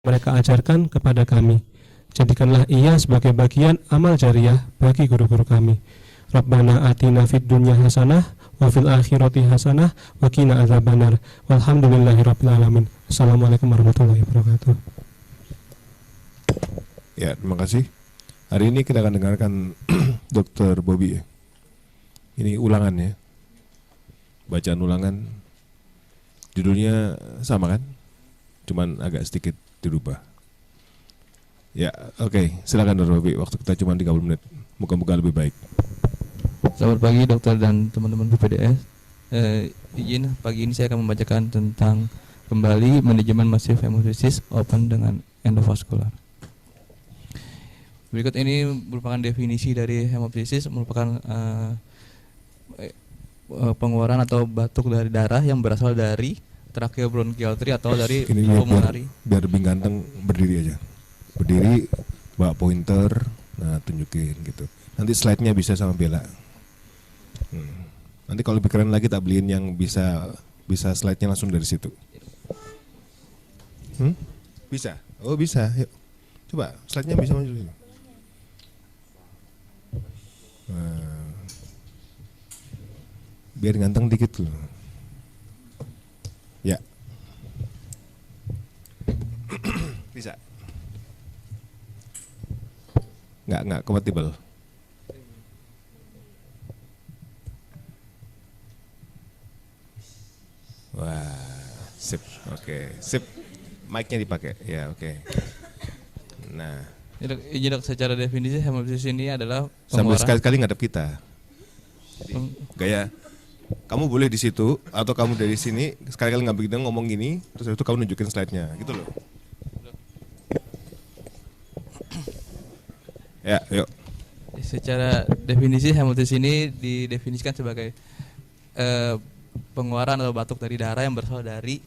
mereka ajarkan kepada kami. Jadikanlah ia sebagai bagian amal jariah bagi guru-guru kami. Rabbana atina fid dunya hasanah wa fil akhirati hasanah wa qina adzabannar. Walhamdulillahirabbil alamin. Assalamualaikum warahmatullahi wabarakatuh. Ya, terima kasih. Hari ini kita akan dengarkan Dr. Bobby. Ini ulangan ya. Bacaan ulangan. Judulnya sama kan? Cuman agak sedikit dirubah. Ya, oke. Silakan Dr. Bobby. Waktu kita cuma 30 menit. Moga-moga lebih baik. Selamat pagi dokter dan teman-teman PPDS. Izin pagi ini saya akan membacakan tentang kembali manajemen masif hemostasis open dengan endovaskular. Berikut ini merupakan definisi dari hemostasis, merupakan pengeluaran atau batuk dari darah yang berasal dari tracheobronchial tree atau dari pulmonary. Biar lebih ganteng berdiri aja. Berdiri, bawa pointer, nah tunjukin gitu. Nanti slide-nya bisa sama Bella. Nanti kalau lebih keren lagi tak beliin yang bisa slide-nya langsung dari situ. Bisa? Oh bisa, yuk. Coba slide-nya bisa maju dulu. Nah, biar ganteng dikit loh. Ya. Bisa. Enggak kompatibel. Wah, sip. Oke, sip. Mic-nya dipakai. Ya, oke. Nah, Jadi secara definisi hemostasis ini adalah sambil pengeluaran sekali-kali ngadep kita. Jadi, gaya kamu boleh di situ atau kamu dari sini sekali-kali nggak begitu ngomong gini, terus itu kamu nunjukin slide-nya, gitu loh. Ya, yuk. Secara definisi hemostasis ini didefinisikan sebagai pengeluaran atau batuk dari darah yang berasal dari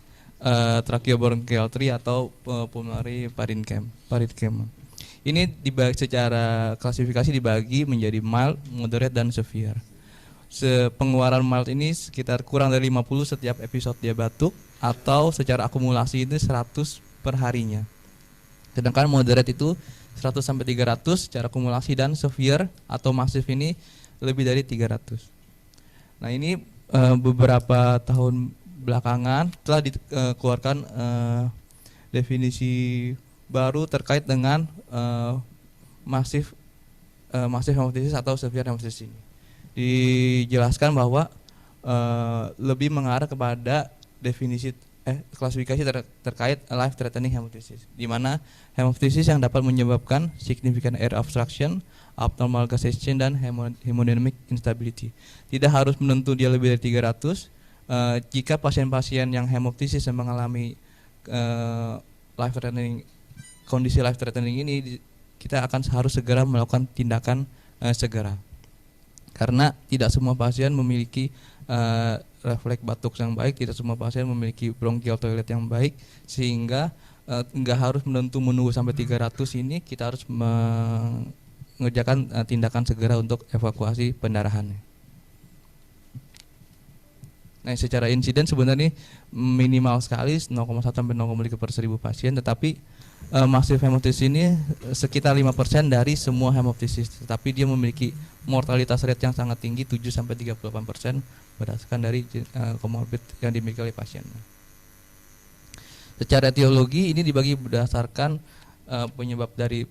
tracheobronchial tree atau pulmonary parenchyma. Ini dibagi secara klasifikasi dibagi menjadi mild, moderate, dan severe. Pengeluaran mild ini sekitar kurang dari 50 setiap episode dia batuk atau secara akumulasi itu 100 per harinya. Sedangkan moderate itu 100 sampai 300 secara akumulasi, dan severe atau masif ini lebih dari 300. Nah, ini beberapa tahun belakangan telah dikeluarkan definisi baru terkait dengan masif hemostasis atau severe hemostasis ini. Dijelaskan bahwa lebih mengarah kepada definisi klasifikasi terkait life threatening hemostasis, di mana hemostasis yang dapat menyebabkan significant air obstruction, abnormal gassation, dan hemodynamic instability. Tidak harus menentu dia lebih dari 300. Jika pasien-pasien yang hemostasis yang mengalami kondisi life threatening ini, kita akan harus segera melakukan tindakan segera. Karena tidak semua pasien memiliki refleks batuk yang baik, tidak semua pasien memiliki bronchial toilet yang baik, sehingga nggak harus menunggu sampai 300 ini, kita harus mengerjakan tindakan segera untuk evakuasi pendarahannya. Nah, secara insiden sebenarnya minimal sekali 0,1 sampai 0,3 per 1000 pasien, tetapi masif hemostasis ini sekitar 5% dari semua hemostasis, tetapi dia memiliki mortalitas rate yang sangat tinggi 7 sampai 38% berdasarkan dari komorbid yang dimiliki oleh pasien. Secara etiologi ini dibagi berdasarkan penyebab dari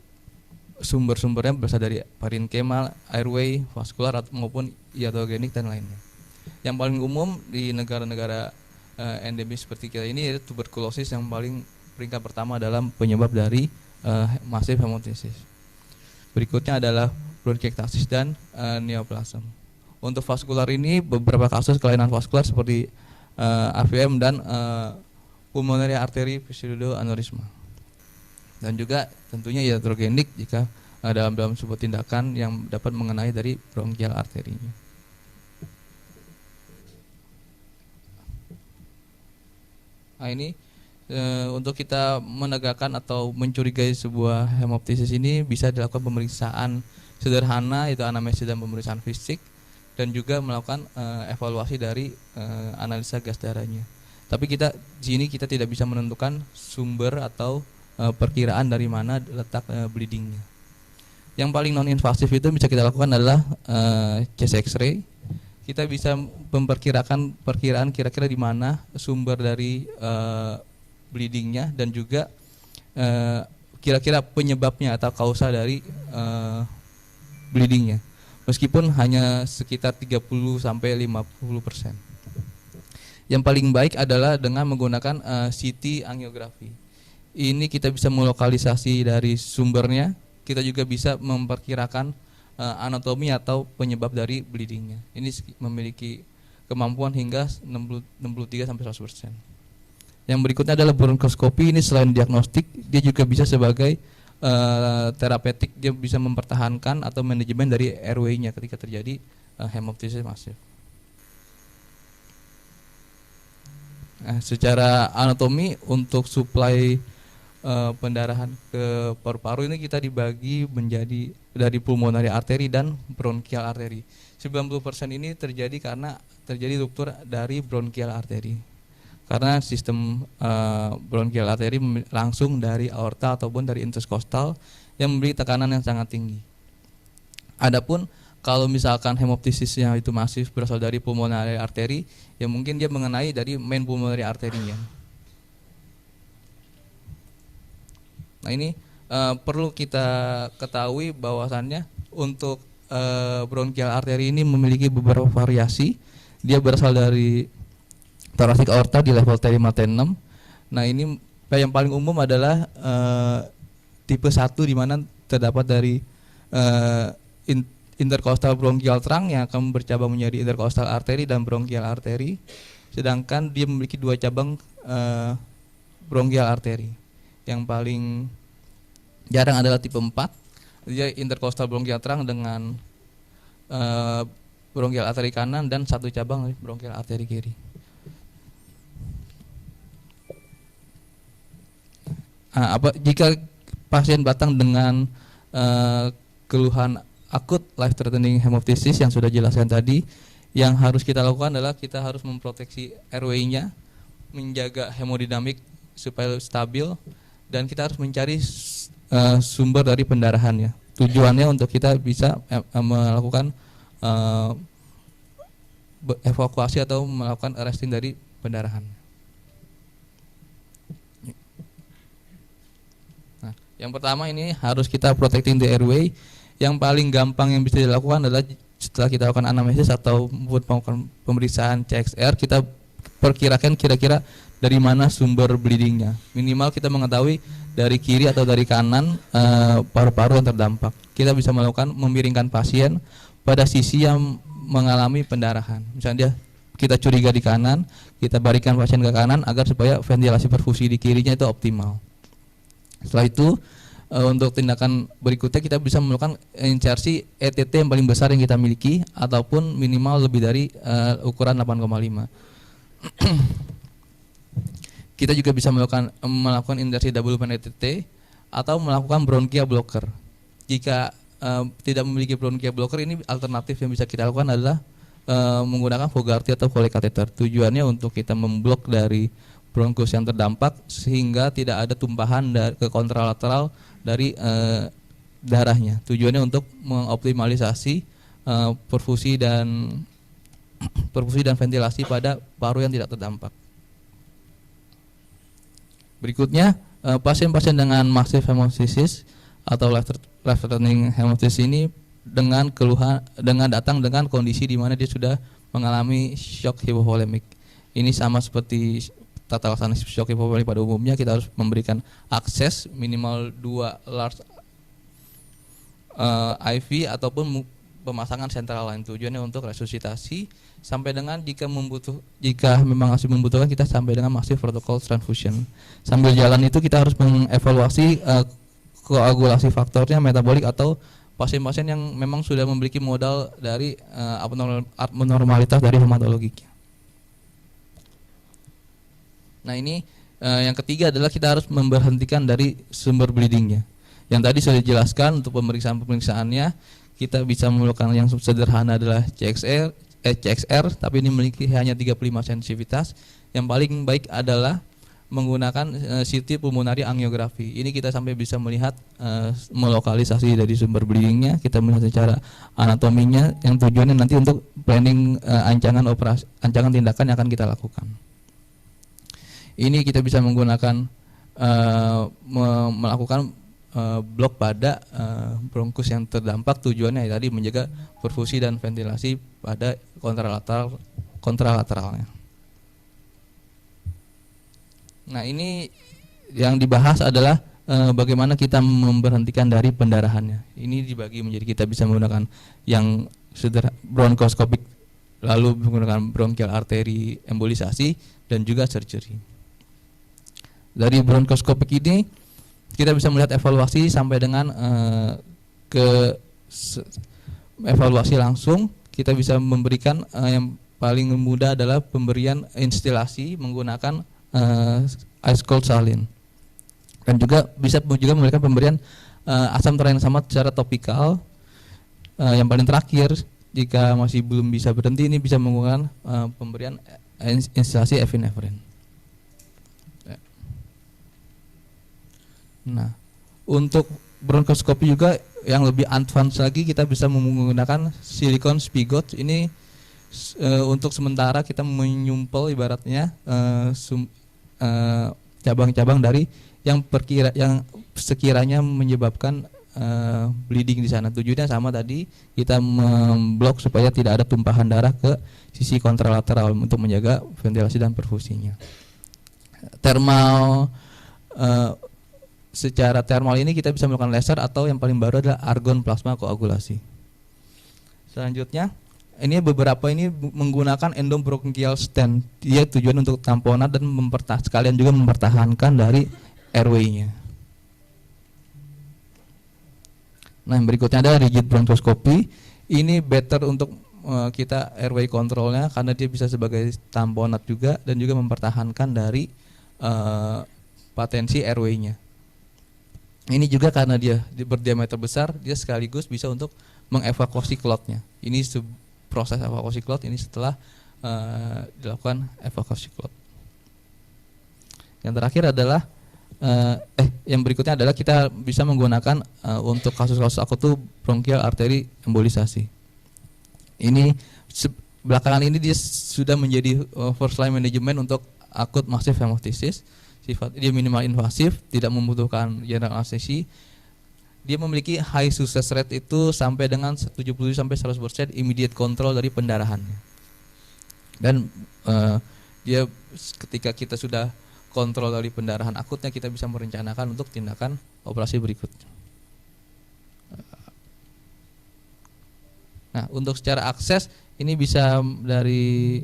sumber-sumbernya, berasal dari parenchyma, airway, vaskular maupun iatrogenik dan lainnya. Yang paling umum di negara-negara endemis seperti kita ini yaitu tuberkulosis, yang paling peringkat pertama dalam penyebab dari masif hemostasis. Berikutnya adalah bronkiektasis dan neoplasm. Untuk vaskular ini beberapa kasus kelainan vaskular seperti AVM dan pulmonary artery pseudoaneurysma. Dan juga tentunya iatrogenik jika dalam sebuah tindakan yang dapat mengenai dari bronchial arterinya. Nah, ini untuk kita menegakkan atau mencurigai sebuah hemoptisis ini bisa dilakukan pemeriksaan sederhana, yaitu anamnesis dan pemeriksaan fisik, dan juga melakukan evaluasi dari analisa gas darahnya. Tapi di sini kita tidak bisa menentukan sumber atau perkiraan dari mana letak bleedingnya. Yang paling non invasif itu bisa kita lakukan adalah chest X-ray. Kita bisa memperkirakan kira-kira di mana sumber dari bleedingnya dan juga kira-kira penyebabnya atau kausa dari bleedingnya. Meskipun hanya sekitar 30 sampai 50%. Yang paling baik adalah dengan menggunakan CT angiografi. Ini kita bisa melokalisasi dari sumbernya. Kita juga bisa memperkirakan anatomi atau penyebab dari bleedingnya. Ini memiliki kemampuan hingga 63 sampai 100%. Yang berikutnya adalah bronkoskopi. Ini selain diagnostik, dia juga bisa sebagai terapeutik. Dia bisa mempertahankan atau manajemen dari airway-nya ketika terjadi hemoptysis masif. Nah, secara anatomi untuk suplai pendarahan ke paru-paru ini kita dibagi menjadi dari pulmonary artery dan bronchial artery. 90% ini terjadi karena terjadi ruptur dari bronchial artery. Karena sistem bronchial artery langsung dari aorta ataupun dari intercostal yang memberi tekanan yang sangat tinggi. Adapun kalau misalkan hemoptysisnya itu masif berasal dari pulmonary artery, ya mungkin dia mengenai dari main pulmonary artery-nya. Nah ini perlu kita ketahui bahwasannya untuk bronchial artery ini memiliki beberapa variasi. Dia berasal dari thoracic aorta di level T5 T6. Nah ini yang paling umum adalah tipe 1 di mana terdapat dari intercostal bronchial trunk yang akan bercabang menjadi intercostal artery dan bronchial artery. Sedangkan dia memiliki 2 cabang bronchial artery. Yang paling jarang adalah tipe 4, dia intercostal bronchial trunk dengan bronchial artery kanan dan 1 cabang bronchial artery kiri. Jika pasien datang dengan keluhan akut life threatening hemoptysis yang sudah jelaskan tadi, yang harus kita lakukan adalah kita harus memproteksi airway-nya, menjaga hemodinamik supaya stabil, dan kita harus mencari sumber dari pendarahannya. Tujuannya untuk kita bisa melakukan evakuasi atau melakukan arresting dari pendarahan. Nah, yang pertama ini harus kita protecting the airway. Yang paling gampang yang bisa dilakukan adalah setelah kita lakukan anamnesis atau melakukan pemeriksaan CXR, kita perkirakan kira-kira dari mana sumber bleedingnya. Minimal kita mengetahui dari kiri atau dari kanan paru-paru yang terdampak. Kita bisa melakukan memiringkan pasien pada sisi yang mengalami pendarahan. Misalnya kita curiga di kanan, kita barikan pasien ke kanan agar supaya ventilasi perfusi di kirinya itu optimal. Setelah itu untuk tindakan berikutnya kita bisa melakukan insersi ETT yang paling besar yang kita miliki ataupun minimal lebih dari ukuran 8,5. Kita juga bisa melakukan insersi double band ETT atau melakukan bronchia blocker. Jika tidak memiliki bronchia blocker, ini alternatif yang bisa kita lakukan adalah menggunakan Fogarty atau Foley catheter. Tujuannya untuk kita memblok dari bronkus yang terdampak sehingga tidak ada tumpahan ke kontralateral dari darahnya. Tujuannya untuk mengoptimalisasi perfusi dan ventilasi pada paru yang tidak terdampak. Berikutnya, pasien-pasien dengan massive hemoptysis atau life-threatening hemoptysis ini dengan datang dengan kondisi di mana dia sudah mengalami shock hipovolemik. Ini sama seperti tata laksana shock hipovolemik pada umumnya, kita harus memberikan akses minimal 2 large IV ataupun pemasangan central line. Tujuannya untuk resusitasi sampai dengan jika memang masih membutuhkan, kita sampai dengan massive protocol transfusion. Sambil jalan itu kita harus mengevaluasi koagulasi faktornya, metabolik atau pasien-pasien yang memang sudah memiliki modal dari abnormalitas dari hematologiknya. Nah ini yang ketiga adalah kita harus memberhentikan dari sumber bleedingnya. Yang tadi sudah dijelaskan untuk pemeriksaan-pemeriksaannya, kita bisa melakukan yang sederhana adalah CXR, tapi ini memiliki hanya 35 sensitivitas. Yang paling baik adalah menggunakan CT pulmonary angiografi. Ini kita sampai bisa melihat melokalisasi dari sumber bleedingnya, kita melihat secara anatominya yang tujuannya nanti untuk planning ancangan operasi, ancangan tindakan yang akan kita lakukan. Ini kita bisa menggunakan melakukan blok pada bronkus yang terdampak, tujuannya tadi menjaga perfusi dan ventilasi pada kontralateralnya. Nah, ini yang dibahas adalah bagaimana kita memberhentikan dari pendarahannya. Ini dibagi menjadi kita bisa menggunakan yang bronkoskopik, lalu menggunakan bronchial artery embolisasi dan juga surgery. Dari bronkoskopik ini kita bisa melihat evaluasi sampai dengan evaluasi langsung. Kita bisa memberikan yang paling mudah adalah pemberian instilasi menggunakan ice cold saline, dan juga bisa juga memberikan pemberian asam tranexamat secara topikal. Yang paling terakhir, jika masih belum bisa berhenti, ini bisa menggunakan pemberian instilasi epinefrin. Nah, untuk bronkoskopi juga yang lebih advance lagi, kita bisa menggunakan silikon spigot. Ini untuk sementara kita menyumpel ibaratnya cabang-cabang dari yang sekiranya menyebabkan bleeding di sana. Tujuannya sama tadi, kita memblok supaya tidak ada tumpahan darah ke sisi kontralateral untuk menjaga ventilasi dan perfusinya. Secara thermal ini kita bisa melakukan laser, atau yang paling baru adalah argon plasma koagulasi. Selanjutnya, ini beberapa ini menggunakan endobronchial stent. Dia tujuan untuk tamponan dan sekalian juga mempertahankan dari airway-nya. Nah, yang berikutnya ada rigid bronchoscopy. Ini better untuk kita airway controlnya, karena dia bisa sebagai tamponat juga dan juga mempertahankan dari patensi airway-nya. Ini juga karena dia berdiameter besar, dia sekaligus bisa untuk mengevakuasi clot-nya. Ini proses evakuasi clot ini setelah dilakukan evakuasi clot. Yang terakhir adalah yang berikutnya adalah kita bisa menggunakan untuk kasus-kasus akut tuh bronchial artery embolisasi. Ini belakangan ini dia sudah menjadi first line management untuk akut massive hemoptysis. Dia minimal invasif, tidak membutuhkan general anestesi. Dia memiliki high success rate itu sampai dengan 70-100% immediate control dari pendarahan. Dan dia ketika kita sudah kontrol dari pendarahan akutnya, kita bisa merencanakan untuk tindakan operasi berikutnya. Nah, untuk secara akses ini bisa dari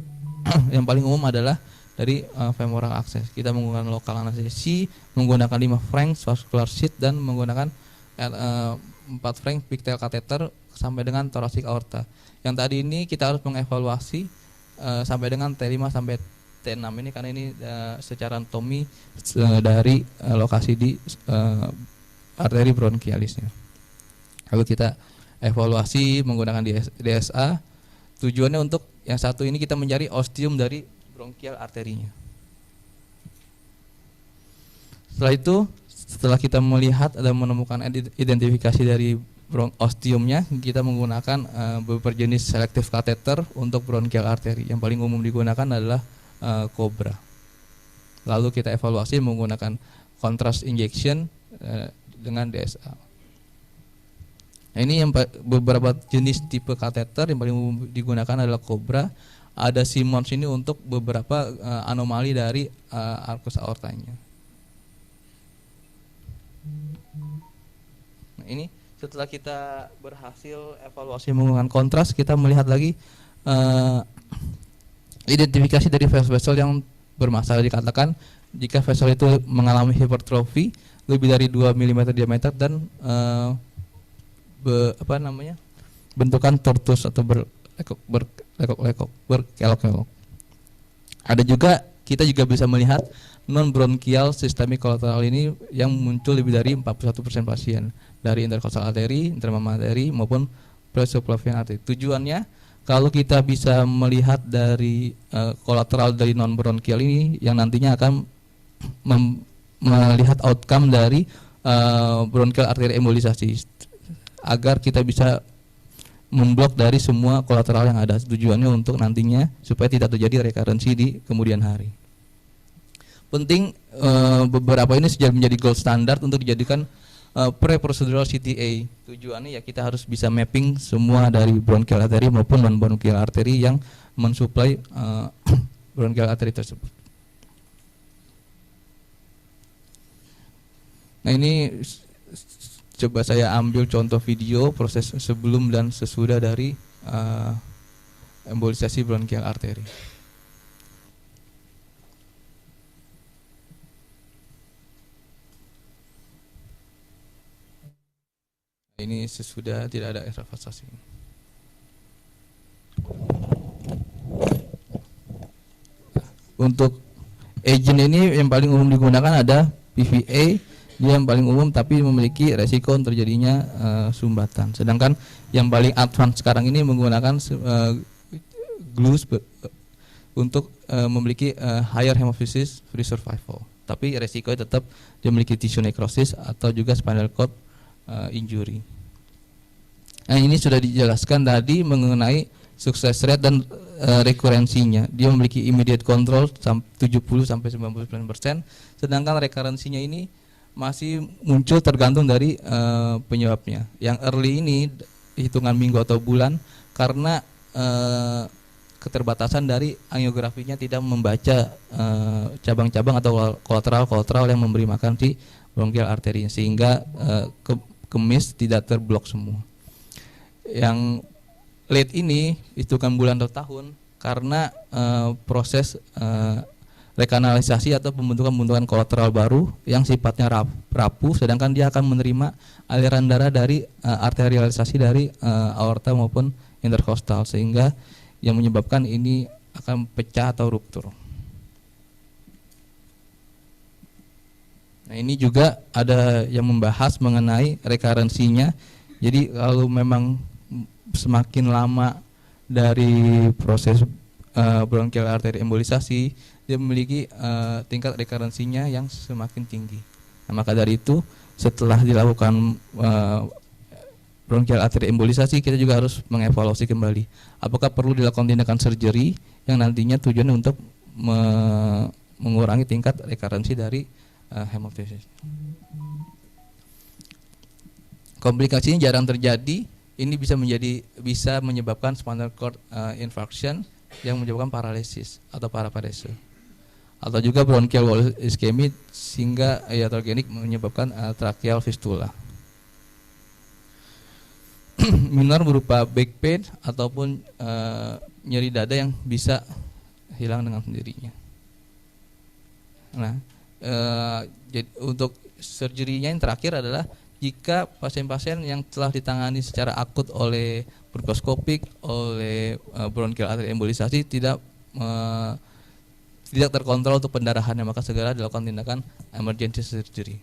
yang paling umum adalah dari femoral access. Kita menggunakan lokal anestesi, menggunakan 5 Franks vascular sheath, dan menggunakan 4 Frank pigtail catheter sampai dengan thoracic aorta. Yang tadi ini kita harus mengevaluasi sampai dengan T5 sampai T6 ini, karena ini secara anatomi dari lokasi di arteri bronchialisnya. Lalu kita evaluasi menggunakan DSA. Tujuannya untuk yang satu ini kita mencari ostium dari bronchial arterinya. Setelah itu, setelah kita melihat dan menemukan identifikasi dari ostiumnya, kita menggunakan beberapa jenis selective catheter untuk bronchial artery. Yang paling umum digunakan adalah Cobra. Lalu kita evaluasi menggunakan contrast injection dengan DSA. Nah, ini yang beberapa jenis tipe kateter yang paling umum digunakan adalah Cobra. Ada Simmons ini untuk beberapa anomali dari arcus aortanya. Nah, ini setelah kita berhasil evaluasi menggunakan kontras, kita melihat lagi identifikasi dari vessel yang bermasalah. Dikatakan jika vessel itu mengalami hypertrophy lebih dari 2 mm diameter dan bentukan tortus atau berkelok-kelok. Ada juga, kita juga bisa melihat non bronchial systemic collateral ini yang muncul lebih dari 41% pasien dari intercostal artery, intermama artery maupun presubclavian artery. Tujuannya kalau kita bisa melihat dari kolateral dari non bronchial ini yang nantinya akan melihat outcome dari bronchial artery embolisasi agar kita bisa memblok dari semua kolateral yang ada. Tujuannya untuk nantinya supaya tidak terjadi rekarensi di kemudian hari. Penting beberapa ini sudah menjadi gold standard untuk dijadikan pre-procedural CTA. Tujuannya ya kita harus bisa mapping semua dari bronchial artery maupun non bronchial artery yang mensuplai bronchial artery tersebut. Nah ini coba saya ambil contoh video proses sebelum dan sesudah dari embolisasi bronchial artery. Ini sesudah tidak ada ekstravasasi. Untuk agent ini yang paling umum digunakan ada PVA, dia yang paling umum tapi memiliki resiko terjadinya sumbatan. Sedangkan yang paling advance sekarang ini menggunakan glues untuk memiliki higher hemophysis free survival. Tapi resikonya tetap dia memiliki tissue necrosis atau juga spinal cord injury. Nah ini sudah dijelaskan tadi mengenai success rate dan rekurensinya. Dia memiliki immediate control 70 sampai 99%, sedangkan rekurensinya ini masih muncul tergantung dari penyebabnya. Yang early ini hitungan minggu atau bulan karena keterbatasan dari angiografinya tidak membaca cabang-cabang atau kolateral yang memberi makan di bronchial artery sehingga kemis tidak terblok semua. Yang late ini hitungan bulan atau tahun karena proses rekanalisasi atau pembentukan kolateral baru yang sifatnya rapuh, sedangkan dia akan menerima aliran darah dari arterialisasi dari aorta maupun interkostal sehingga yang menyebabkan ini akan pecah atau ruptur. Nah ini juga ada yang membahas mengenai rekarensinya. Jadi kalau memang semakin lama dari proses bronchial artery embolisasi, dia memiliki tingkat rekarensinya yang semakin tinggi. Nah, maka dari itu setelah dilakukan bronchial artery embolisasi, kita juga harus mengevaluasi kembali apakah perlu dilakukan tindakan surgery yang nantinya tujuannya untuk mengurangi tingkat rekarensi dari hemoptysis. Komplikasinya jarang terjadi. Ini bisa menyebabkan spinal cord infarction yang menyebabkan paralisis atau paraparese, atau juga bronchial wall ischemia sehingga iatrogenik menyebabkan tracheal fistula. Minor berupa back pain ataupun nyeri dada yang bisa hilang dengan sendirinya. Nah, untuk surgery-nya yang terakhir adalah jika pasien-pasien yang telah ditangani secara akut oleh bronkoskopik, oleh bronchial artery embolisasi tidak terkontrol untuk pendarahannya, maka segera dilakukan tindakan emergency surgery.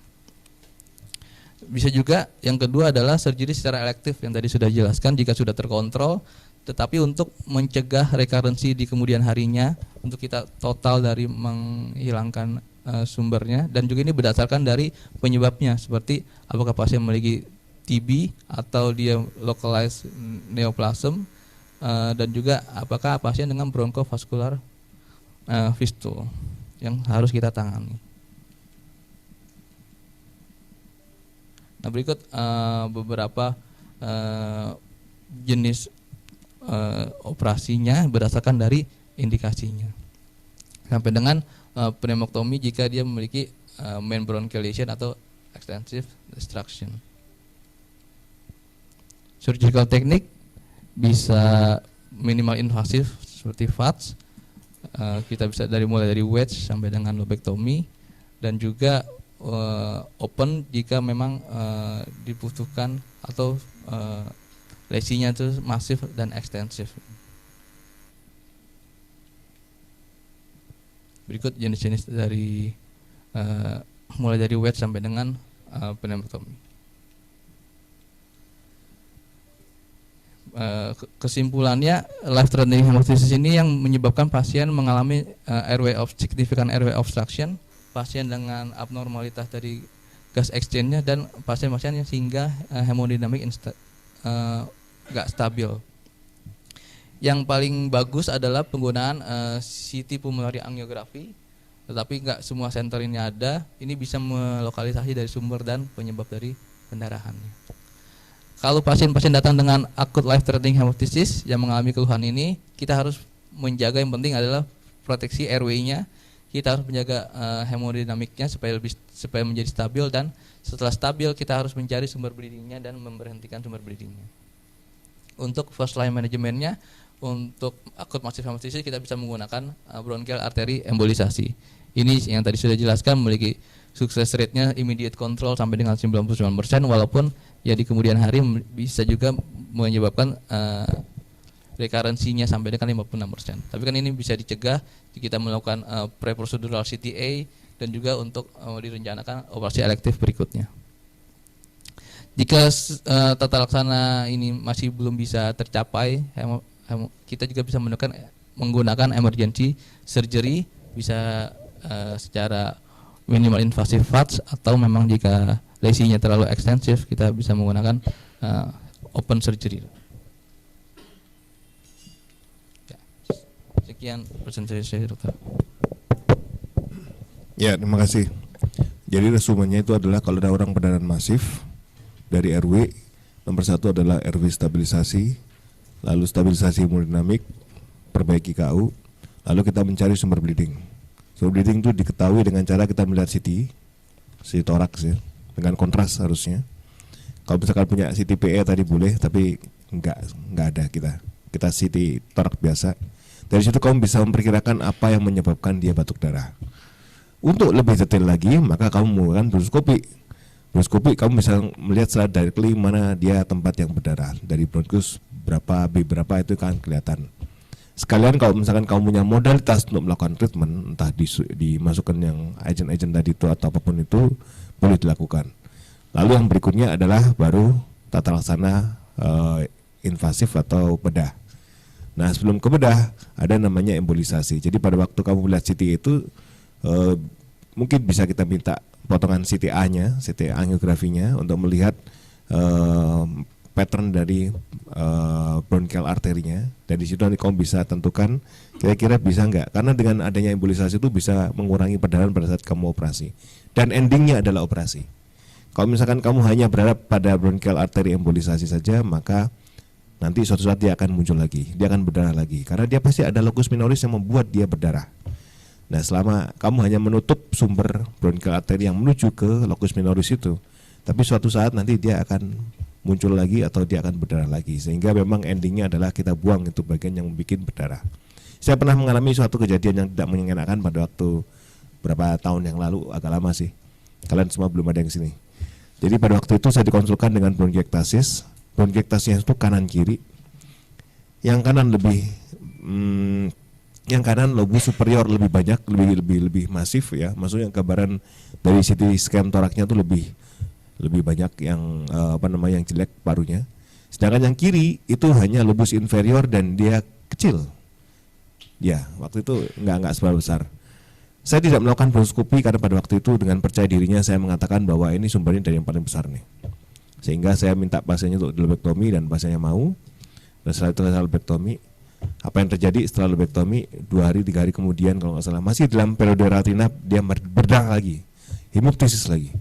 Bisa juga yang kedua adalah surgery secara elektif yang tadi sudah dijelaskan jika sudah terkontrol, tetapi untuk mencegah rekarensi di kemudian harinya, untuk kita total dari menghilangkan sumbernya, dan juga ini berdasarkan dari penyebabnya seperti apakah pasien memiliki TB atau dia localized neoplasm, dan juga apakah pasien dengan bronkovaskular fistula yang harus kita tangani. Nah berikut beberapa jenis operasinya berdasarkan dari indikasinya. Sampai dengan pneumoktomi jika dia memiliki main bronchial lesion atau extensive destruction. Surgical teknik bisa minimal invasif seperti VATS. Kita bisa mulai dari wedge sampai dengan lobectomy, dan juga open jika memang dibutuhkan atau lesinya itu masif dan ekstensif. Berikut jenis-jenis dari mulai dari wedge sampai dengan pneumoktomi. Kesimpulannya, life threatening hemoptysis ini yang menyebabkan pasien mengalami significant airway obstruction pasien dengan abnormalitas dari gas exchange-nya dan pasien-pasien yang sehingga hemodinamik nggak stabil. Yang paling bagus adalah penggunaan CT pulmonary angiografi, tetapi nggak semua center ini ada. Ini bisa melokalisasi dari sumber dan penyebab dari pendarahan. Kalau pasien-pasien datang dengan acute life threatening hemoptysis yang mengalami keluhan ini, kita harus menjaga, yang penting adalah proteksi airway-nya. Kita harus menjaga hemodinamiknya supaya menjadi stabil, dan setelah stabil kita harus mencari sumber bleedingnya dan memberhentikan sumber bleedingnya. Untuk first line manajemennya, untuk akut massive hemoptysis kita bisa menggunakan bronchial artery embolisasi. Ini yang tadi sudah dijelaskan, memiliki sukses rate-nya immediate control sampai dengan 99%, walaupun ya di kemudian hari bisa juga menyebabkan rekarensinya sampai dengan 56%. Tapi kan ini bisa dicegah kita melakukan pre-procedural CTA dan juga untuk direncanakan operasi elektif berikutnya. Jika tata laksana ini masih belum bisa tercapai, kita juga bisa menggunakan emergency surgery, bisa secara minimal invasive VATS, atau memang jika lesinya terlalu ekstensif kita bisa menggunakan open surgery. Ya, sekian presentasi saya, dokter. Ya, terima kasih. Jadi resumenya itu adalah kalau ada orang perdarahan masif dari RW, nomor 1 adalah RW stabilisasi, lalu stabilisasi hemodinamik, perbaiki KU, lalu kita mencari sumber bleeding. Sumber bleeding itu diketahui dengan cara kita melihat CT toraks ya, dengan kontras harusnya. Kalau misalkan punya CT PE tadi boleh, tapi enggak ada kita CT toraks biasa. Dari situ kamu bisa memperkirakan apa yang menyebabkan dia batuk darah. Untuk lebih detail lagi, maka kamu menggunakan bronkoskopi. Bronkoskopi kamu bisa melihat secara directly mana dia tempat yang berdarah. Dari bronkus berapa, B berapa itu kan kelihatan. Sekalian kalau misalkan kamu punya modalitas untuk melakukan treatment, entah dimasukkan yang agent-agent tadi itu atau apapun itu, boleh dilakukan. Lalu yang berikutnya adalah baru tata laksana invasif atau bedah. Nah, sebelum ke bedah ada namanya embolisasi. Jadi pada waktu kamu melihat CT itu mungkin bisa kita minta potongan CTA-nya, CT angiografinya untuk melihat pattern dari bronchial arterinya. Dan di situ nanti kamu bisa tentukan kira-kira bisa enggak. Karena dengan adanya embolisasi itu bisa mengurangi perdarahan pada saat kamu operasi. Dan endingnya adalah operasi. Kalau misalkan kamu hanya berharap pada bronchial artery embolisasi saja, maka nanti suatu saat dia akan muncul lagi, dia akan berdarah lagi. Karena dia pasti ada locus minoris yang membuat dia berdarah. Nah, selama kamu hanya menutup sumber bronchial artery yang menuju ke locus minoris itu, tapi suatu saat nanti dia akan muncul lagi atau dia akan berdarah lagi. Sehingga memang endingnya adalah kita buang itu bagian yang membuat berdarah. Saya pernah mengalami suatu kejadian yang tidak menyenangkan pada waktu berapa tahun yang lalu, agak lama sih. Kalian semua belum ada yang sini. Jadi pada waktu itu saya dikonsulkan dengan bronkiektasis. Bronkiektasisnya itu kanan kiri. Yang kanan yang kanan lobus superior lebih banyak, lebih masif ya. Maksudnya gambaran dari CT scan toraknya itu lebih banyak yang yang jelek parunya. Sedangkan yang kiri itu hanya lobus inferior dan dia kecil. Ya, waktu itu enggak seberapa besar. Saya tidak melakukan bronkoskopi karena pada waktu itu dengan percaya dirinya saya mengatakan bahwa ini sumbernya dari yang paling besar nih. Sehingga saya minta pasiennya untuk lobektomi dan pasiennya mau. Dan setelah itu saya lobektomi. Apa yang terjadi setelah lobektomi 2-3 hari kemudian kalau nggak salah masih dalam periode ratinab dia berdarah lagi, hemoptysis lagi.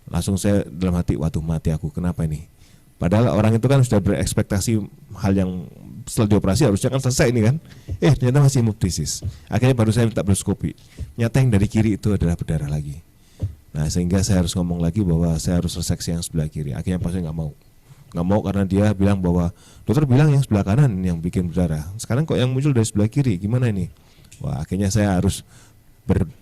Langsung saya dalam hati, waduh mati aku, kenapa ini? Padahal orang itu kan sudah berekspektasi hal yang setelah dioperasi harusnya kan selesai ini kan. Ternyata masih hemoptysis. Akhirnya baru saya minta bronkoskopi. Nyata yang dari kiri itu adalah berdarah lagi. Nah, sehingga saya harus ngomong lagi bahwa saya harus reseksi yang sebelah kiri. Akhirnya pasien nggak mau karena dia bilang bahwa dokter bilang yang sebelah kanan yang bikin berdarah. Sekarang kok yang muncul dari sebelah kiri, gimana ini? Wah, akhirnya saya harus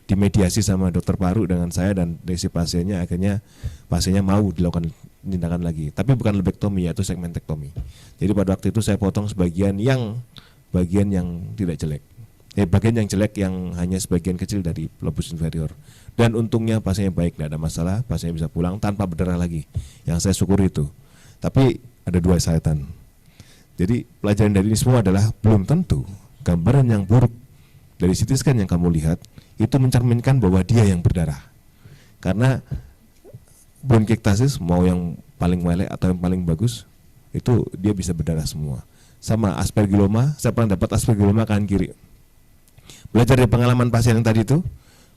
dimediasi sama dokter paru dengan saya dan dari si pasiennya. Akhirnya pasiennya mau dilakukan tindakan lagi, tapi bukan lobektomi, yaitu segmentektomi. Jadi pada waktu itu saya potong bagian yang tidak jelek. Bagian yang jelek yang hanya sebagian kecil dari lobus inferior. Dan untungnya pasiennya baik, tidak ada masalah, pasiennya bisa pulang tanpa berdarah lagi. Yang saya syukuri itu. Tapi ada dua syaitan. Jadi pelajaran dari ini semua adalah belum tentu gambaran yang buruk dari CT scan yang kamu lihat itu mencerminkan bahwa dia yang berdarah. Karena bronkiektasis mau yang paling melek atau yang paling bagus itu dia bisa berdarah semua. Sama aspergilloma, saya pernah dapat aspergilloma kanan kiri. Belajar dari pengalaman pasien yang tadi itu,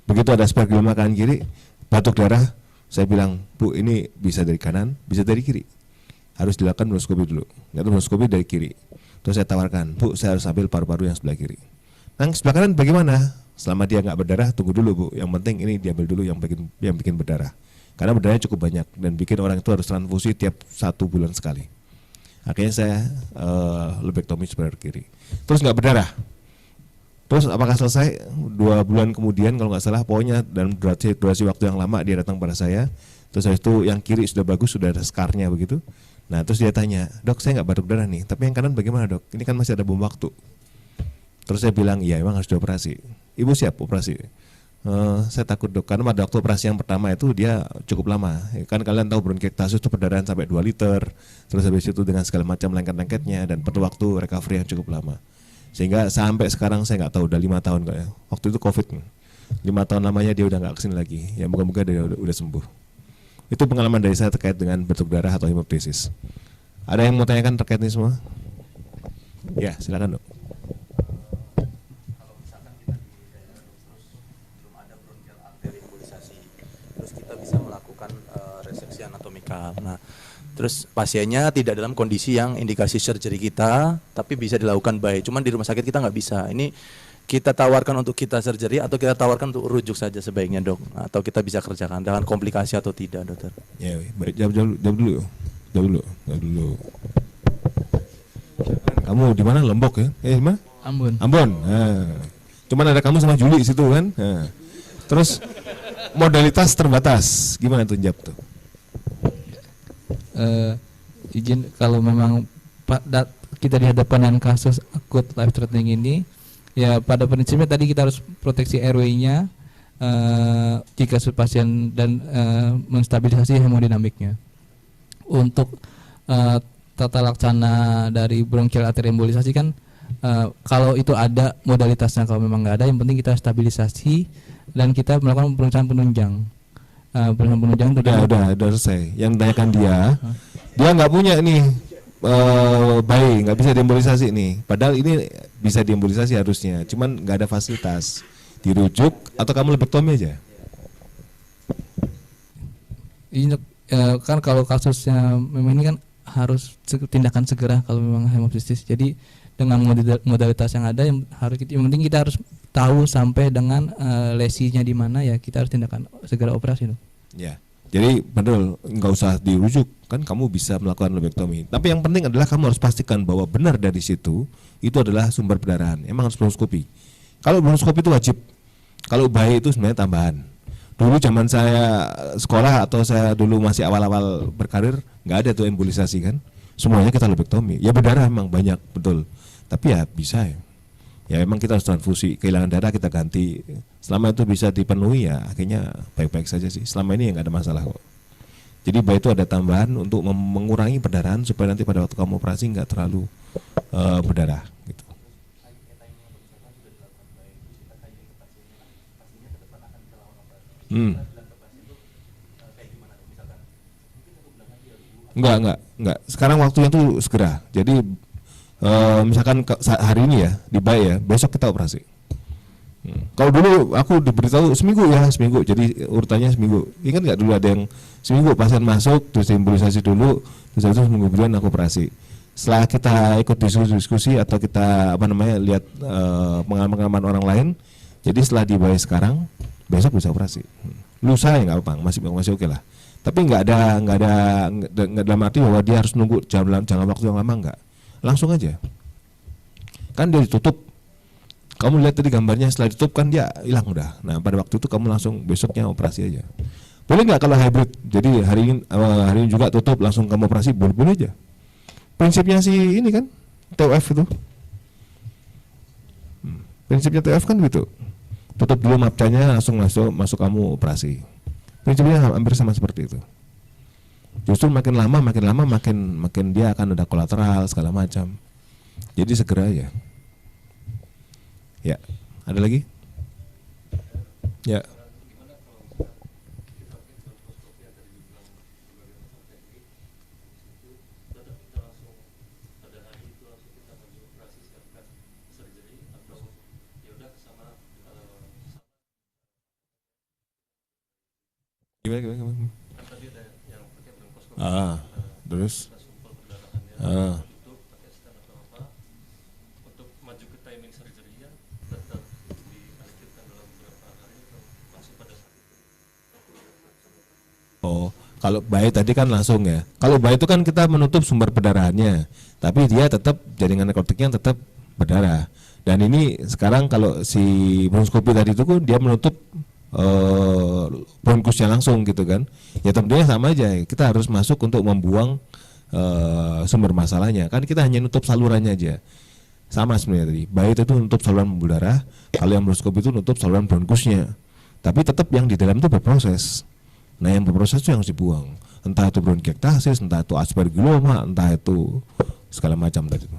begitu ada aspergilloma kanan kiri, batuk darah, saya bilang, Bu, ini bisa dari kanan, bisa dari kiri. Harus dilakukan bronkoskopi dulu. Nggak bronkoskopi dari kiri. Terus saya tawarkan, Bu, saya harus ambil paru-paru yang sebelah kiri. Nah, sebelah kanan bagaimana? Selama dia nggak berdarah, tunggu dulu, Bu. Yang penting ini diambil dulu yang bikin berdarah. Karena berdarahnya cukup banyak dan bikin orang itu harus transfusi tiap 1 bulan sekali. Akhirnya saya lobektomi sebelah kiri. Terus nggak berdarah. Terus apakah selesai? 2 bulan kemudian kalau nggak salah, pokoknya dalam durasi waktu yang lama dia datang pada saya. Terus habis itu yang kiri sudah bagus, sudah ada skarnya begitu. Nah terus dia tanya, Dok, saya nggak batuk darah nih, tapi yang kanan bagaimana, Dok? Ini kan masih ada bom waktu. Terus saya bilang, iya emang harus dioperasi. Ibu siap operasi? Saya takut, Dok, karena pada waktu operasi yang pertama itu dia cukup lama. Kan kalian tahu bronkiektasis itu perdarahan sampai 2 liter. Terus habis itu dengan segala macam lengket-lengketnya dan perlu waktu recovery yang cukup lama. Sehingga sampai sekarang saya nggak tahu, udah 5 tahun kayaknya. Waktu itu COVID, 5 tahun lamanya dia udah nggak kesini lagi. Ya moga-moga dia udah sembuh. Itu pengalaman dari saya terkait dengan batuk darah atau hemoptysis. Ada yang mau tanyakan terkait ini semua? Ya, silakan, Dok. Reseksi anatomikal. Nah, terus pasiennya tidak dalam kondisi yang indikasi surgery kita, tapi bisa dilakukan baik. Cuman di rumah sakit kita nggak bisa. Ini kita tawarkan untuk kita surgery atau kita tawarkan untuk rujuk saja sebaiknya, Dok. Atau kita bisa kerjakan dengan komplikasi atau tidak, Dokter. Ya, baik. Jawab dulu. Kamu di mana? Lombok ya? Di mana? Ambon. Nah, cuman ada kamu sama Juli situ kan? Nah. Terus modalitas terbatas, gimana tuh jawab tuh? Izin kalau memang kita dihadapkan dengan kasus akut life threatening ini, ya pada prinsipnya tadi kita harus proteksi airway-nya jika pasien dan menstabilisasi hemodinamiknya. Untuk tata laksana dari bronchial artery embolisasi kan kalau itu ada modalitasnya, kalau memang nggak ada yang penting kita stabilisasi dan kita melakukan pemeriksaan penunjang. Penunjang udah selesai. Yang ditanyakan dia nggak punya nih bayi, nggak bisa diembolisasi nih. Padahal ini bisa diembolisasi harusnya, cuman nggak ada fasilitas. Dirujuk atau kamu lobektomi aja? Ini kan kalau kasusnya memang ini kan harus tindakan segera kalau memang hemoptysis. Jadi dengan modalitas yang ada yang penting kita harus tahu sampai dengan lesinya di mana, ya kita harus tindakan segera operasi. Ya, jadi betul, nggak usah dirujuk, kan kamu bisa melakukan lobektomi. Tapi yang penting adalah kamu harus pastikan bahwa benar dari situ itu adalah sumber perdarahan. Emang harus bronkoskopi. Kalau bronkoskopi itu wajib. Kalau bayi itu sebenarnya tambahan. Dulu zaman saya sekolah atau saya dulu masih awal-awal berkarir, nggak ada tuh embolisasi kan. Semuanya kita lobektomi. Ya berdarah memang banyak, betul. Tapi ya bisa ya. Ya memang kita harus transfusi, kehilangan darah kita ganti. Selama itu bisa dipenuhi ya akhirnya baik-baik saja sih. Selama ini ya nggak ada masalah kok. Jadi bayi itu ada tambahan untuk mengurangi perdarahan supaya nanti pada waktu kamu operasi nggak terlalu berdarah gitu. Enggak. Sekarang waktunya tuh segera. Jadi misalkan hari ini ya dibayar, besok kita operasi. Kalau dulu aku diberitahu seminggu, jadi urutannya seminggu. Ingat nggak dulu ada yang seminggu pasien masuk terus embolisasi dulu, terus itu seminggu kemudian aku operasi. Setelah kita ikut diskusi atau kita lihat pengalaman orang lain, jadi setelah dibayar sekarang, besok bisa operasi. Lusa ya nggak apa-apa, masih oke lah. Tapi nggak dalam arti bahwa dia harus nunggu jangka waktu yang lama, nggak. Langsung aja. Kan dia ditutup. Kamu lihat tadi gambarnya, setelah ditutup kan dia hilang udah. Nah pada waktu itu kamu langsung besoknya operasi aja. Boleh nggak kalau hybrid? Jadi hari ini juga tutup langsung kamu operasi, boleh aja. Prinsipnya sih ini kan TOF itu. Prinsipnya TOF kan gitu. Tutup dulu mapcanya, langsung masuk kamu operasi. Prinsipnya hampir sama seperti itu. Justru makin lama makin dia akan ada kolateral segala macam. Jadi segera aja. Ya, ada lagi? Ya. Gimana? Terus. Oh, kalau bayi tadi kan langsung ya. Kalau bayi itu kan kita menutup sumber perdarahannya, tapi dia tetap jaringan nekrotiknya tetap berdarah. Dan ini sekarang kalau si bronkoskopi tadi itu kan dia menutup bronkusnya langsung gitu kan. Ya tentunya sama aja. Kita harus masuk untuk membuang sumber masalahnya. Kan kita hanya nutup salurannya aja. Sama sebenarnya tadi. Bayi itu nutup saluran pembuluh darah, kalau yang bronkoskopi itu nutup saluran bronkusnya. Tapi tetap yang di dalam itu berproses. Nah yang berproses itu yang harus dibuang, entah itu bronkiektasis, entah itu aspergilloma, entah itu segala macam tadi itu.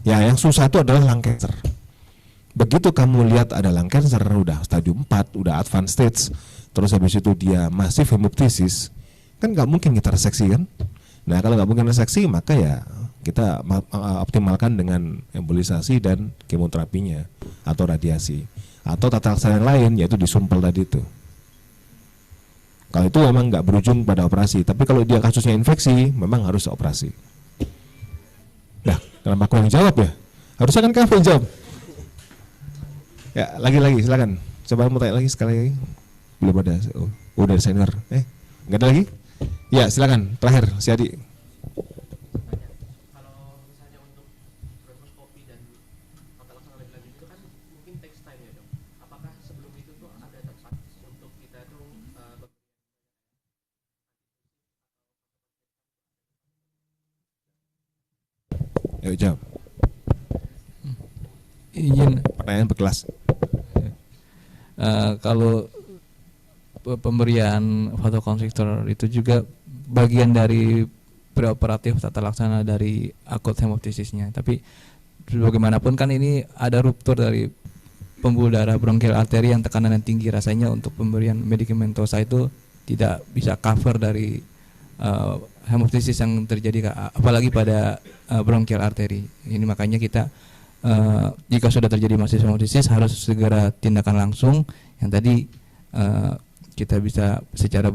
Ya yang susah itu adalah lung cancer. Begitu kamu lihat ada lung cancer udah stadium 4, udah advanced stage, terus habis itu dia masif hemoptysis, kan nggak mungkin kita reseksi kan. Nah kalau nggak mungkin reseksi maka ya kita optimalkan dengan embolisasi dan kemoterapinya atau radiasi atau tata laksana yang lain yaitu disumpel tadi itu. Kalau itu memang nggak berujung pada operasi, tapi kalau dia kasusnya infeksi, memang harus operasi. Nah, kenapa aku yang jawab ya? Harusnya kan kamu yang jawab. Ya, lagi silakan. Coba mau tanya lagi sekali lagi. Belum ada. Oh, udah ada senior. Nggak ada lagi? Ya, silakan. Terakhir, si Adi. Ayo jawab. Izin. Pertanyaan berkelas. Kalau pemberian vasokonstriktor itu juga bagian dari preoperatif tata laksana dari akut hemoptysisnya. Tapi bagaimanapun kan ini ada ruptur dari pembuluh darah bronkial arteri yang tekanannya tinggi, rasanya untuk pemberian medikamentosa itu tidak bisa cover dari hemoptysis yang terjadi apalagi pada bronkial arteri. Ini makanya kita jika sudah terjadi masif hemoptysis harus segera tindakan langsung yang tadi kita bisa secara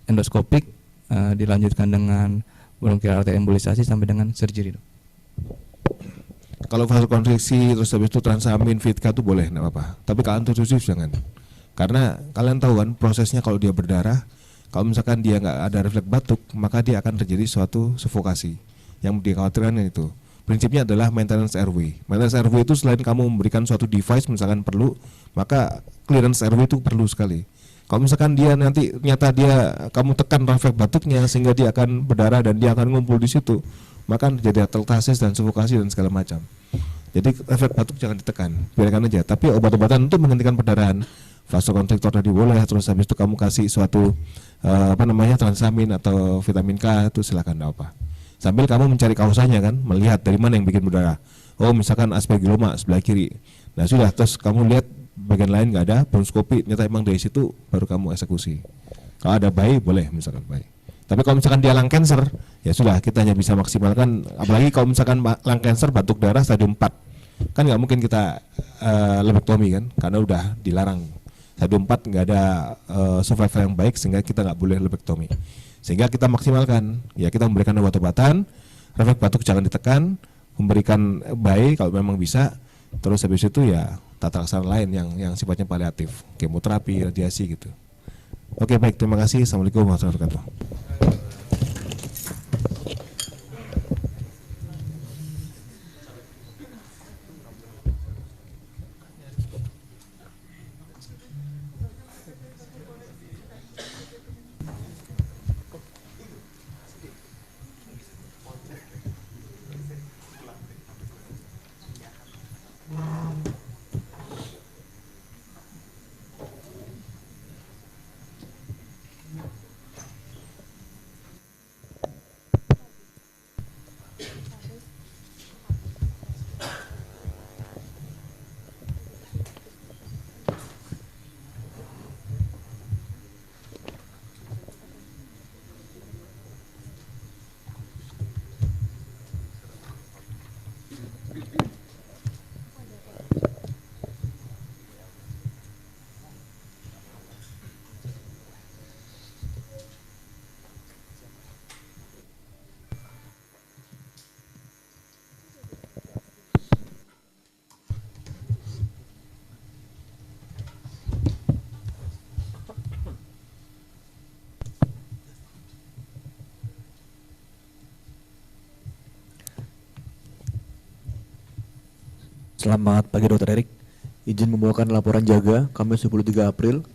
endoskopik dilanjutkan dengan bronkial arteri embolisasi sampai dengan surgery. Kalau vasokonstriksi terus habis itu transamin, Vitka itu boleh, enggak apa-apa. Tapi kalau antitusif jangan. Karena kalian tahu kan prosesnya kalau dia berdarah, kalau misalkan dia nggak ada refleks batuk, maka dia akan terjadi suatu sufokasi. Yang dikhawatirkan itu. Prinsipnya adalah maintenance airway. Maintenance airway itu selain kamu memberikan suatu device misalkan perlu, maka clearance airway itu perlu sekali. Kalau misalkan dia nanti ternyata kamu tekan refleks batuknya sehingga dia akan berdarah dan dia akan ngumpul di situ, maka terjadi atelektasis dan sufokasi dan segala macam. Jadi refleks batuk jangan ditekan, biarkan aja. Tapi obat-obatan untuk menghentikan perdarahan, vasokonstriktor tadi boleh, terus habis itu kamu kasih suatu transamin atau vitamin K itu silakan, enggak apa. Sambil kamu mencari kausanya kan, melihat dari mana yang bikin berdarah. Oh misalkan aspergilloma sebelah kiri. Nah sudah, terus kamu lihat bagian lain nggak ada, bronkoskopi ternyata emang dari situ, baru kamu eksekusi. Kalau ada bayi boleh misalkan bayi. Tapi kalau misalkan dia lung cancer, ya sudah kita hanya bisa maksimalkan. Apalagi kalau misalkan lung cancer batuk darah stadium 4, kan nggak mungkin kita lobektomi kan, karena udah dilarang. Stadium 4 nggak ada survival yang baik sehingga kita nggak boleh lobektomi. Sehingga kita maksimalkan, ya kita memberikan obat-obatan, refleks batuk jangan ditekan, memberikan bayi kalau memang bisa, terus habis itu ya tata laksana lain yang sifatnya paliatif, kemoterapi, radiasi gitu. Oke baik, terima kasih. Assalamualaikum warahmatullahi wabarakatuh. Selamat pagi Dr. Erik. Izin membawakan laporan jaga Kamis 23 April